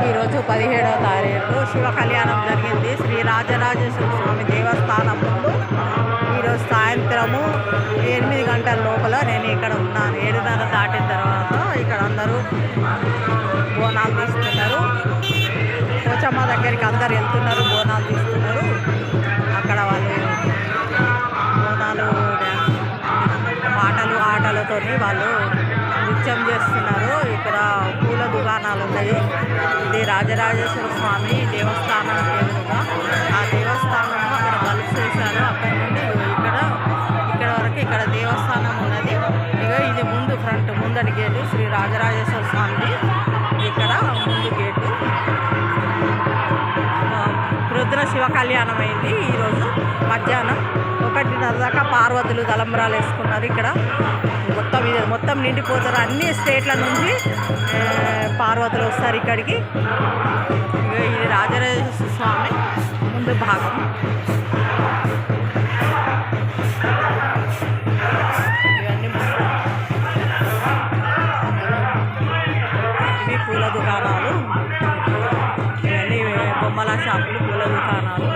ఈరోజు 17వ తారీఖు శివ కళ్యాణం జరిగింది శ్రీ రాజరాజేశ్వర స్వామి దేవస్థానం ముందు. ఈరోజు సాయంత్రము 8 గంటల లోపల నేను ఇక్కడ ఉన్నాను. 7:30 దాటిన తర్వాత ఇక్కడ అందరూ బోనాలు తీస్తున్నారు. పోచమ్మ దగ్గరికి అందరు వెళ్తున్నారు, బోనాలు తీస్తున్నారు. అక్కడ వాళ్ళు బోనాలు పాటలు ఆటలతో వాళ్ళు నృత్యం చేస్తున్నారు. ఇక్కడ పూల దుకాణాలు ఉన్నాయి. ఇది రాజరాజేశ్వర స్వామి దేవస్థానం ఎదురుగా. ఆ దేవస్థానంలో అక్కడ బల్బ్ చేశారు. అక్కడ నుండి ఇక్కడ వరకు ఇక్కడ దేవస్థానం ఉన్నది. ఇక ఇది ముందు ఫ్రంట్ ముందటి గేటు శ్రీ రాజరాజేశ్వర స్వామిది. ఇక్కడ ముందు గేటు రుద్ర శివ కళ్యాణం అయింది. ఈరోజు మధ్యాహ్నం 1:30 దాకా పార్వతులు తలంబ్రాలు వేసుకున్నారు. ఇక్కడ మొత్తం నిండిపోతారు. అన్ని స్టేట్ల నుంచి పార్వతులు వస్తారు ఇక్కడికి. ఇది రాజరాజేశ్వర స్వామి ముందు భాగం. ఇవి పూల దుకాణాలు, ఇవన్నీ బొమ్మల షాపులు, పూల దుకాణాలు.